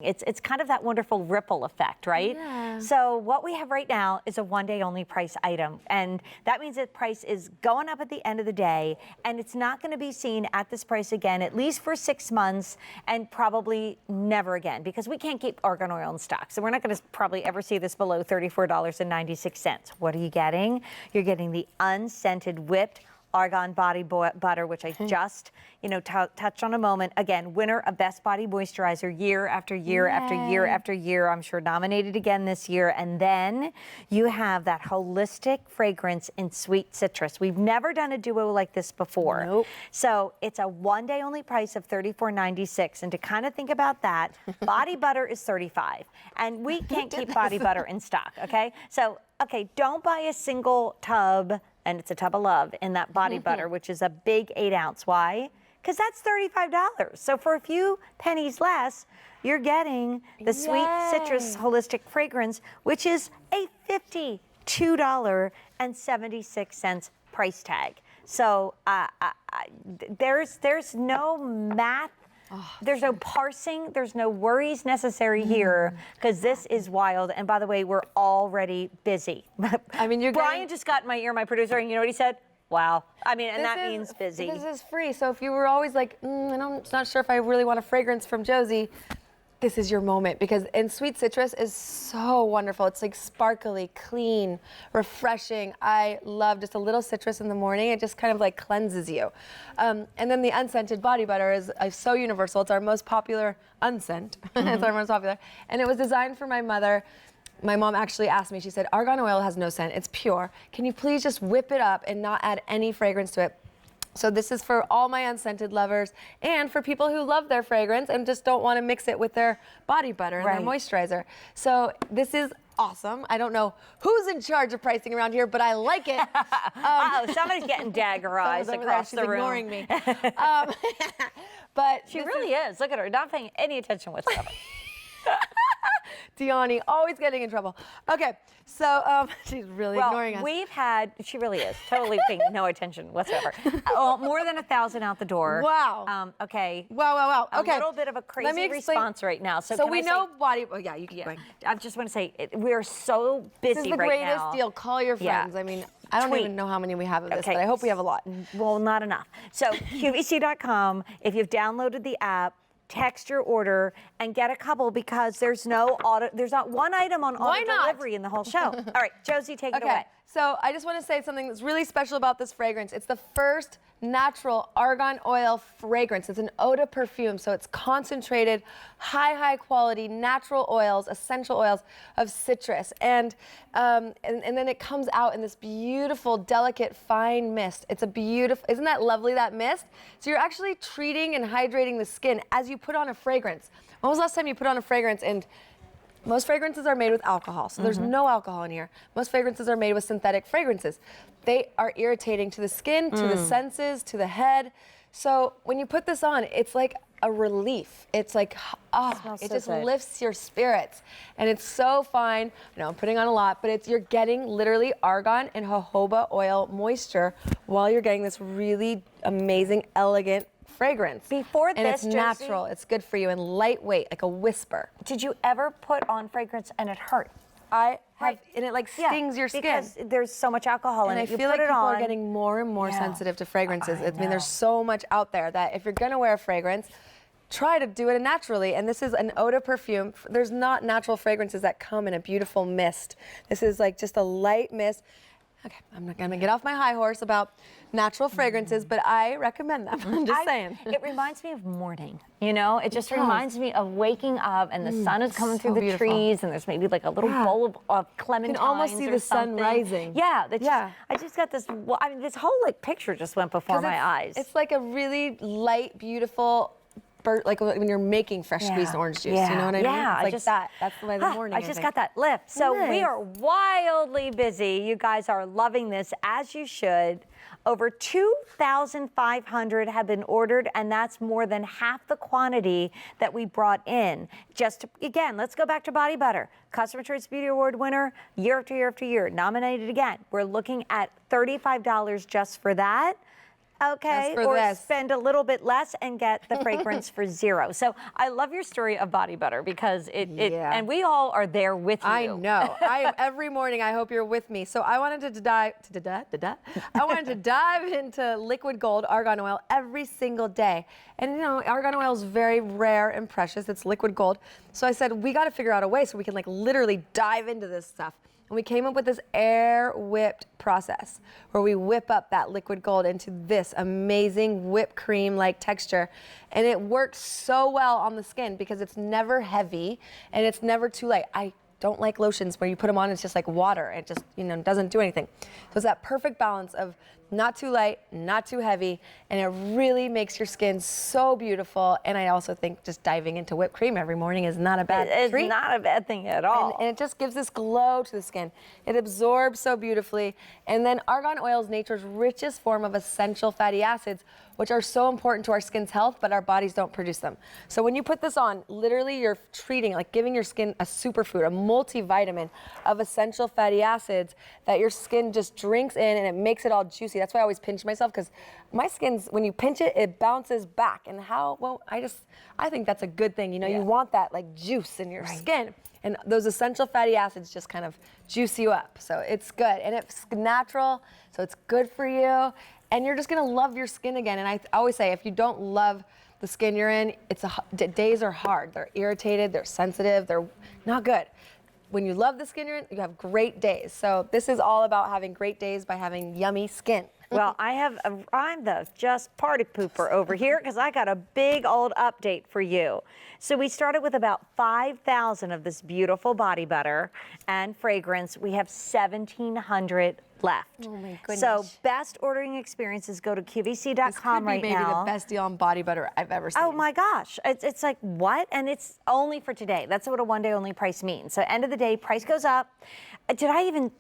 It's kind of that wonderful ripple effect, right? Yeah. So what we have right now is a one-day only price item, and that means that price is going up at the end of the day, and it's not going to be seen at this price again, at least for 6 months, and probably never again, because we can't keep argan oil in stock. So we're not going to probably ever see this below $34.96. What are you getting? You're getting the unscented whipped Argan body butter, which I just, touched on a moment. Again, winner of Best Body Moisturizer year after year after year after year. I'm sure nominated again this year. And then you have that holistic fragrance in sweet citrus. We've never done a duo like this before. Nope. So it's a one-day only price of $34.96. And to kind of think about that, body butter is $35. And we can't keep body butter in stock, okay? So, okay, don't buy a single tub, and it's a tub of love, in that body butter, which is a big 8 ounce. Why? Because that's $35. So for a few pennies less, you're getting the Sweet Citrus Holistic Fragrance, which is a $52.76 price tag. So there's no math. There's no parsing, there's no worries necessary here, because this is wild. And by the way, we're already busy. I mean, Brian just got in my ear, my producer, and you know what he said? Wow. I mean, and that means busy. This is free. So if you were always like, I'm not sure if I really want a fragrance from Josie, this is your moment, because Sweet Citrus is so wonderful. It's like sparkly, clean, refreshing. I love just a little citrus in the morning. It just kind of like cleanses you. And then the unscented body butter is so universal. It's our most popular unscent. It's our most popular. And it was designed for my mother. My mom actually asked me, she said, argan oil has no scent, it's pure. Can you please just whip it up and not add any fragrance to it? So this is for all my unscented lovers, and for people who love their fragrance and just don't want to mix it with their body butter and their moisturizer. So this is awesome. I don't know who's in charge of pricing around here, but I like it. Somebody's getting dagger eyes across the room. She's ignoring me. But she really is. Look at her, not paying any attention whatsoever. Deani, always getting in trouble. Okay, so she's really ignoring us. She really is, totally paying no attention whatsoever. More than 1,000 out the door. Wow. Okay. Wow. Okay. A little bit of a crazy response right now. So we know body, yeah, you keep going. I just want to say, we're so busy right now. This is the greatest deal. Call your friends. I mean, I don't even know how many we have of this, but I hope we have a lot. Well, not enough. So QVC.com, if you've downloaded the app, text your order and get a couple, because there's not one item on auto delivery in the whole show. All right, Josie, take it away. So I just want to say something that's really special about this fragrance. It's the first natural argan oil fragrance. It's an eau de perfume, so it's concentrated, high quality natural oils, essential oils of citrus, and then it comes out in this beautiful, delicate, fine mist. It's a beautiful. Isn't that lovely, that mist? So you're actually treating and hydrating the skin as you put on a fragrance. When was the last time you put on a fragrance? And most fragrances are made with alcohol, so there's no alcohol in here. Most fragrances are made with synthetic fragrances. They are irritating to the skin, to the senses, to the head. So when you put this on, it's like a relief. It's like, it just lifts your spirits. And it's so fine. I know I'm putting on a lot, but you're getting literally argan and jojoba oil moisture while you're getting this really amazing, elegant fragrance. Before and this, it's natural. It's good for you and lightweight, like a whisper. Did you ever put on fragrance and it hurt? I have, and it like stings your skin. Because there's so much alcohol in it. And I feel like people are getting more and more sensitive to fragrances. I mean, there's so much out there that if you're gonna wear a fragrance, try to do it naturally. And this is an eau de perfume. There's not natural fragrances that come in a beautiful mist. This is like just a light mist. Okay, I'm not gonna get off my high horse about natural fragrances, but I recommend them. I'm just saying. It reminds me of morning, It just reminds me of waking up and the sun is coming through the trees, and there's maybe like a little bowl of clementines. You can almost see the sun rising. Yeah, I just got this, this whole picture just went before my eyes. It's like a really light, beautiful, like when you're making fresh squeezed orange juice, you know what I mean? Yeah, it's like that's the way the morning. I just got that lift. So we are wildly busy. You guys are loving this, as you should. Over 2,500 have been ordered, and that's more than half the quantity that we brought in. Again, let's go back to body butter. Customer Choice Beauty Award winner, year after year after year, nominated again. We're looking at $35 just for that. Okay, for or this. spend a little bit less and get the fragrance for zero. So I love your story of body butter because and we all are there with you. I know. Every morning I hope you're with me. So I wanted to dive into liquid gold argan oil every single day. And you know, argan oil is very rare and precious. It's liquid gold. So I said, we got to figure out a way so we can like literally dive into this stuff. And we came up with this air whipped process where we whip up that liquid gold into this amazing whipped cream like texture. And it works so well on the skin because it's never heavy and it's never too light. I don't like lotions where you put them on, it's just like water. It just, you know, doesn't do anything. So it's that perfect balance of not too light, not too heavy, and it really makes your skin so beautiful. And I also think just diving into whipped cream every morning is not a bad treat. It's not a bad thing at all. And it just gives this glow to the skin. It absorbs so beautifully. And then argan oil is nature's richest form of essential fatty acids, which are so important to our skin's health, but our bodies don't produce them. So when you put this on, literally you're treating, like giving your skin a superfood, a multivitamin of essential fatty acids that your skin just drinks in and it makes it all juicy. That's why I always pinch myself, because my skin's, when you pinch it, it bounces back. And I think that's a good thing. You know, you want that like juice in your skin. And those essential fatty acids just kind of juice you up. So it's good. And it's natural, so it's good for you. And you're just gonna love your skin again. And I always say, if you don't love the skin you're in, days are hard. They're irritated, they're sensitive, they're not good. When you love the skin you're in, you have great days. So this is all about having great days by having yummy skin. Well, I'm the just party pooper over here because I got a big old update for you. So we started with about 5,000 of this beautiful body butter and fragrance. We have 1,700 left. Oh my goodness. So best ordering experiences, go to QVC.com right now. This could be maybe the best deal on body butter I've ever seen. Oh my gosh, it's like what? And it's only for today. That's what a one day only price means. So end of the day, price goes up. Did I even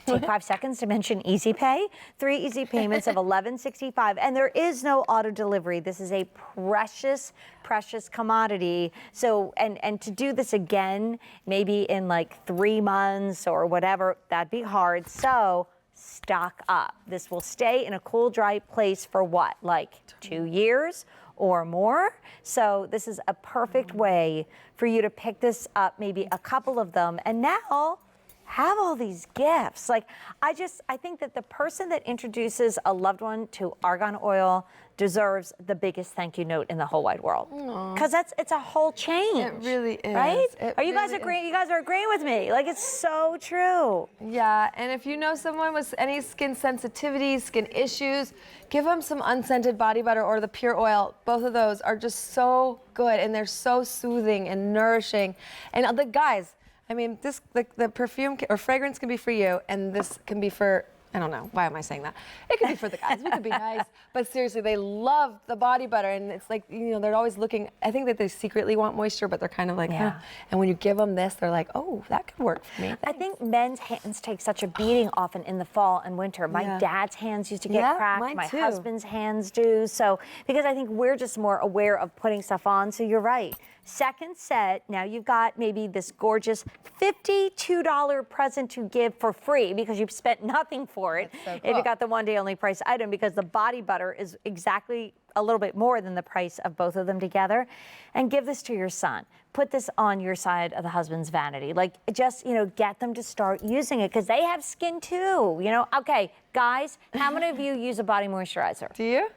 take 5 seconds to mention Easy Pay? 3 easy payments of $11.65, and there is no auto delivery. This is a precious, precious commodity. So, and to do this again, maybe in like 3 months or whatever, that'd be hard. So stock up. This will stay in a cool, dry place for what, like 2 years or more? So this is a perfect way for you to pick this up, maybe a couple of them, and now have all these gifts. Like, I think that the person that introduces a loved one to argan oil deserves the biggest thank you note in the whole wide world. Because it's a whole change. It really is. Right? Are you guys really agreeing? You guys are agreeing with me. Like, it's so true. Yeah, and if you know someone with any skin sensitivities, skin issues, give them some unscented body butter or the pure oil. Both of those are just so good, and they're so soothing and nourishing. And the guys, I mean, the perfume or fragrance can be for you, and this can be for, I don't know, why am I saying that? It could be for the guys, we could be nice, but seriously, they love the body butter, and it's like, you know, they're always looking, I think that they secretly want moisture, but they're kind of like, huh. And when you give them this, they're like, oh, that could work for me. I think men's hands take such a beating often in the fall and winter. My dad's hands used to get cracked, mine my too. husband's hands do. So, because I think we're just more aware of putting stuff on, so you're right. Second set, now you've got maybe this gorgeous $52 present to give for free because you've spent nothing for it. So cool. If you got the one day only price item, because the body butter is exactly a little bit more than the price of both of them together. And give this to your son. Put this on your side of the husband's vanity. Like, just, you know, get them to start using it because they have skin too, you know? Okay, guys, how many of you use a body moisturizer? Do you?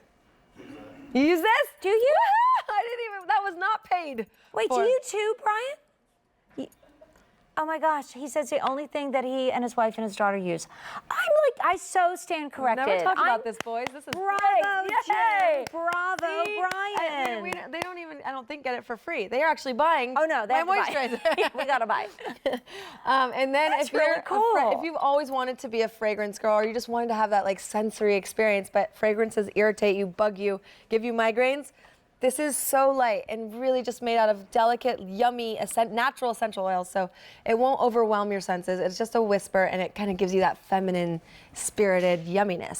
You use this? Do you? I didn't even, that was not paid. Wait, do you too, Brian? Oh my gosh, he says the only thing that he and his wife and his daughter use. I so stand corrected. Never talked about this, boys. This is Bravo, great. Jen. Bravo, See? Brian. They don't even, I don't think, get it for free. They are actually buying Oh no, they my have to buy moisturizer. it. We gotta buy it. And then That's if you're really cool. if you've always wanted to be a fragrance girl, or you just wanted to have that like sensory experience, but fragrances irritate you, bug you, give you migraines, this is so light and really just made out of delicate, yummy, natural essential oils. So it won't overwhelm your senses. It's just a whisper, and it kind of gives you that feminine, spirited yumminess.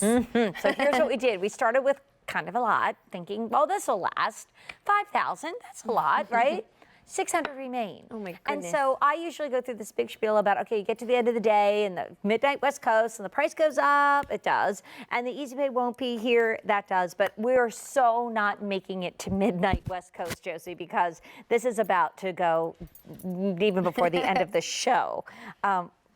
So here's what we did. We started with kind of a lot, thinking, well, this will last. 5,000, that's a lot, right? 600 remain. Oh my And goodness. so I usually go through this big spiel about, okay, you get to the end of the day and the midnight West Coast and the price goes up, it does. And the Easy Pay won't be here, that does. But we're so not making it to midnight West Coast, Josie, because this is about to go even before the end of the show.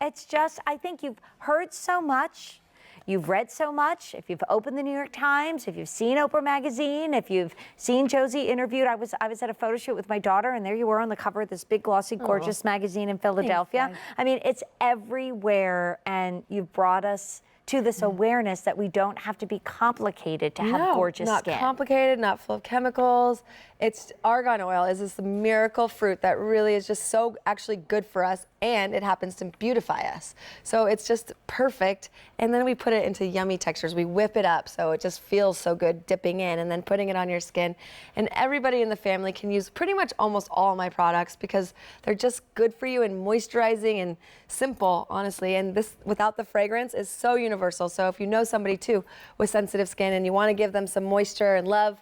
It's just, I think you've heard so much. You've read so much. If you've opened the New York Times, if you've seen Oprah magazine, if you've seen Josie interviewed, I was at a photo shoot with my daughter, and there you were on the cover of this big, glossy, gorgeous magazine in Philadelphia. Thanks, I mean, it's everywhere, and you've brought us to this awareness that we don't have to be complicated to have gorgeous not skin. complicated, not full of chemicals. It's argan oil is this miracle fruit that really is just so actually good for us, and it happens to beautify us. So it's just perfect. And then we put it into yummy textures. We whip it up so it just feels so good dipping in and then putting it on your skin. And everybody in the family can use pretty much almost all my products because they're just good for you and moisturizing and simple, honestly. And this, without the fragrance, is so universal. So if you know somebody too with sensitive skin and you want to give them some moisture and love,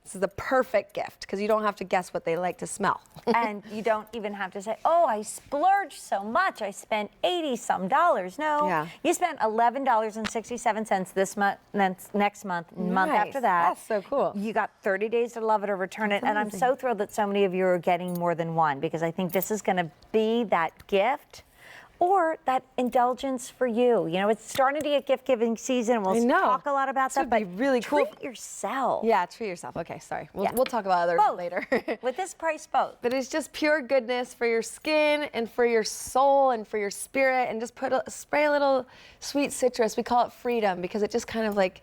this is the perfect gift because you don't have to guess what they like to smell. And you don't even have to say, oh, I splurged so much. I spent $80-some. No, Yeah. you spent $11.67 this month, next month, month Nice. after that. That's so cool. You got 30 days to love it or return it. And I'm so thrilled that so many of you are getting more than one because I think this is going to be that gift or that indulgence for you. You know, it's starting to get gift-giving season. We'll talk a lot about that, would be but really cool. treat yourself. Yeah, treat yourself. Okay, sorry. We'll Yeah. talk about others Both. later. With this price, both. But it's just pure goodness for your skin and for your soul and for your spirit, and just spray a little sweet citrus. We call it freedom because it just kind of like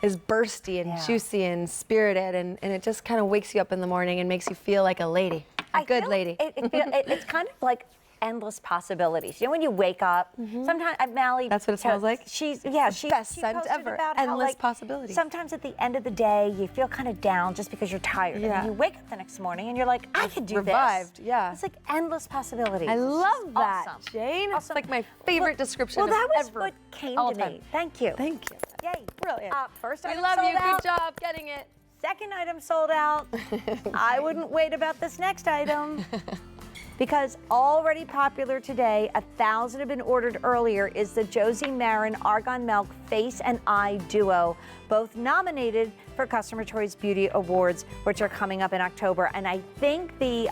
is bursty and juicy and spirited, and it just kind of wakes you up in the morning and makes you feel like a lady, a good feel lady. It's kind of like endless possibilities. You know, when you wake up, sometimes Mally. That's what it smells like? She best she scent posted ever. about how, Endless like, possibilities. Sometimes at the end of the day, you feel kind of down just because you're tired. And Yeah. then you wake up the next morning and you're like, I could do revived, this. yeah. It's like endless possibilities. I It's love just that, awesome. Jane. It's Awesome. like my favorite description Well, that was ever. what came all to time. me. Thank you. Thank you. Yay. Brilliant. First We item love sold you. out. Good job getting it. Second item sold out. I wouldn't wait about this next item. Because already popular today, 1,000 have been ordered earlier, is the Josie Maran Argan Milk Face and Eye Duo, both nominated for Customer Choice Beauty Awards, which are coming up in October. And I think the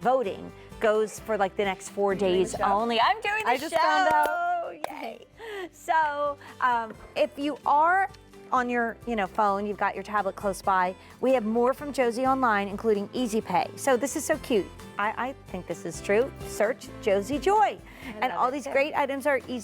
voting goes for like the next 4 days only. I'm doing the I just found out. Yay. So if you are on your phone, you've got your tablet close by, we have more from Josie online, including Easy Pay. So this is so cute. I think this is true. Search Josie Joy. And all these great items are easy.